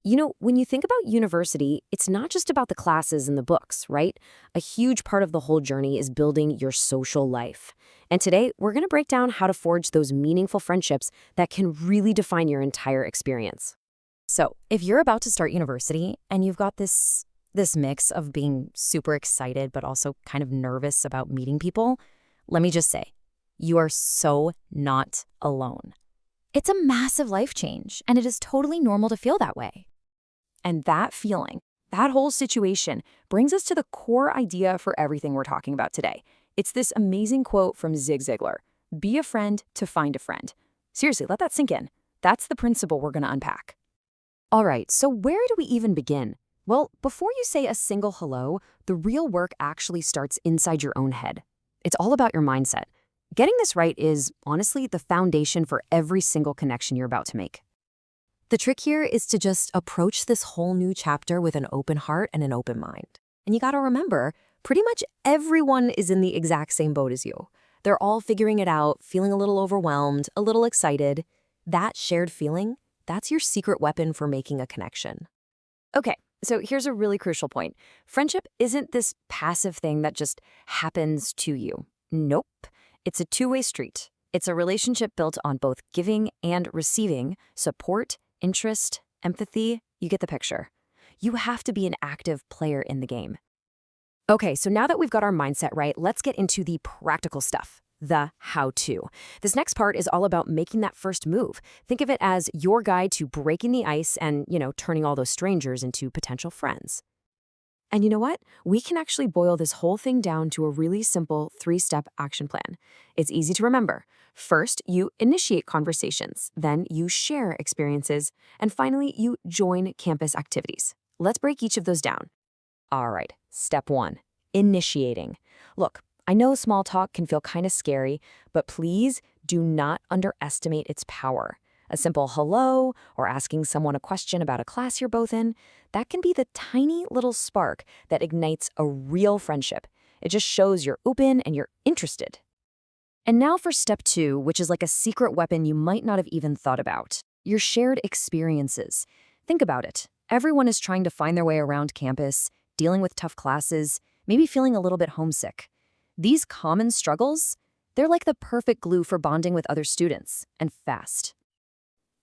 When you think about university, it's not just about the classes and the books, right? A huge part of the whole journey is building your social life. And today, we're going to break down how to forge those meaningful friendships that can really define your entire experience. So, if you're about to start university and you've got this mix of being super excited but also kind of nervous about meeting people, let me just say, you are so not alone. It's a massive life change, and it is totally normal to feel that way. And that feeling, that whole situation, brings us to the core idea for everything we're talking about today. It's this amazing quote from Zig Ziglar: be a friend to find a friend. Seriously, let that sink in. That's the principle we're going to unpack. All right, so where do we even begin? Well, before you say a single hello, the real work actually starts inside your own head. It's all about your mindset. Getting this right is, honestly, the foundation for every single connection you're about to make. The trick here is to just approach this whole new chapter with an open heart and an open mind. And you gotta remember, pretty much everyone is in the exact same boat as you. They're all figuring it out, feeling a little overwhelmed, a little excited. That shared feeling, that's your secret weapon for making a connection. Okay, so here's a really crucial point. Friendship isn't this passive thing that just happens to you. Nope. It's a two-way street. It's a relationship built on both giving and receiving, support, interest, empathy. You get the picture. You have to be an active player in the game. Okay, so now that we've got our mindset right, let's get into the practical stuff, the how-to. This next part is all about making that first move. Think of it as your guide to breaking the ice and, turning all those strangers into potential friends. And you know what? We can actually boil this whole thing down to a really simple 3-step action plan. It's easy to remember. First, you initiate conversations, then you share experiences, and finally, you join campus activities. Let's break each of those down. All right, step 1, initiating. Look, I know small talk can feel kind of scary, but please do not underestimate its power. A simple hello or asking someone a question about a class you're both in, that can be the tiny little spark that ignites a real friendship. It just shows you're open and you're interested. And now for step 2, which is like a secret weapon you might not have even thought about. Your shared experiences. Think about it. Everyone is trying to find their way around campus, dealing with tough classes, maybe feeling a little bit homesick. These common struggles, they're like the perfect glue for bonding with other students, and fast.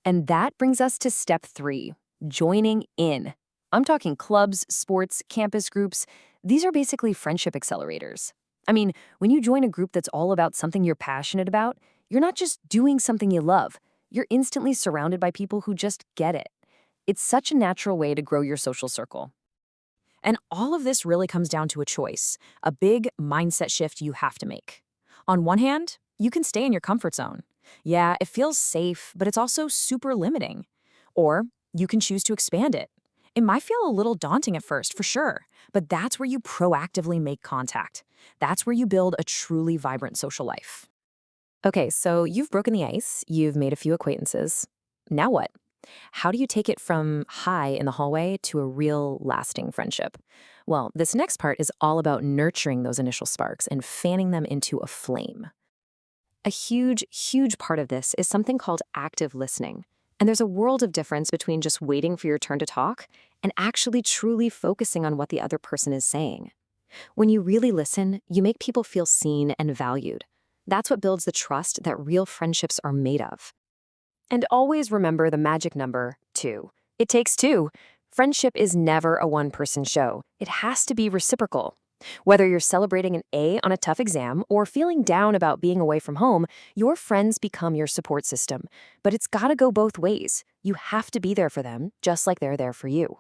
And that brings us to step 3, joining in. I'm talking clubs, sports, campus groups. These are basically friendship accelerators. I mean, when you join a group that's all about something you're passionate about, you're not just doing something you love. You're instantly surrounded by people who just get it. It's such a natural way to grow your social circle. And all of this really comes down to a choice, a big mindset shift you have to make. On one hand, you can stay in your comfort zone. Yeah, it feels safe, but it's also super limiting. Or you can choose to expand it. It might feel a little daunting at first, for sure, but that's where you proactively make contact. That's where you build a truly vibrant social life. Okay, so you've broken the ice, you've made a few acquaintances. Now what? How do you take it from hi in the hallway to a real lasting friendship? Well, this next part is all about nurturing those initial sparks and fanning them into a flame. A huge, huge part of this is something called active listening. And there's a world of difference between just waiting for your turn to talk and actually truly focusing on what the other person is saying. When you really listen, you make people feel seen and valued. That's what builds the trust that real friendships are made of. And always remember the magic number, 2. It takes 2. Friendship is never a one-person show. It has to be reciprocal. Whether you're celebrating an A on a tough exam or feeling down about being away from home, your friends become your support system. But it's gotta go both ways. You have to be there for them, just like they're there for you.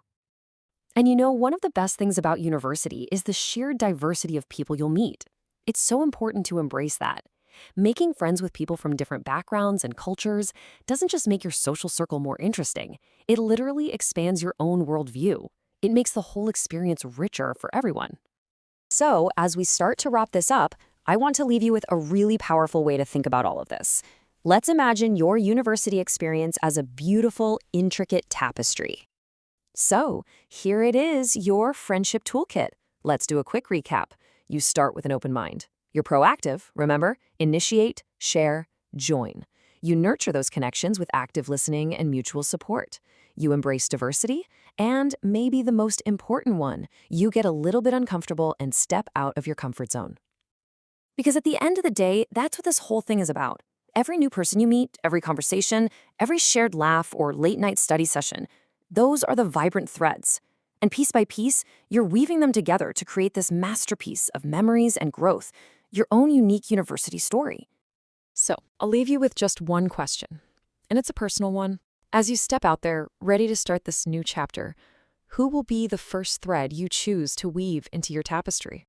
And one of the best things about university is the sheer diversity of people you'll meet. It's so important to embrace that. Making friends with people from different backgrounds and cultures doesn't just make your social circle more interesting. It literally expands your own worldview. It makes the whole experience richer for everyone. So, as we start to wrap this up, I want to leave you with a really powerful way to think about all of this. Let's imagine your university experience as a beautiful, intricate tapestry. So, here it is, your friendship toolkit. Let's do a quick recap. You start with an open mind. You're proactive, remember? Initiate, share, join. You nurture those connections with active listening and mutual support. You embrace diversity, and maybe the most important one, you get a little bit uncomfortable and step out of your comfort zone. Because at the end of the day, that's what this whole thing is about. Every new person you meet, every conversation, every shared laugh or late-night study session, those are the vibrant threads. And piece by piece, you're weaving them together to create this masterpiece of memories and growth, your own unique university story. So, I'll leave you with just one question, and it's a personal one. As you step out there, ready to start this new chapter, who will be the first thread you choose to weave into your tapestry?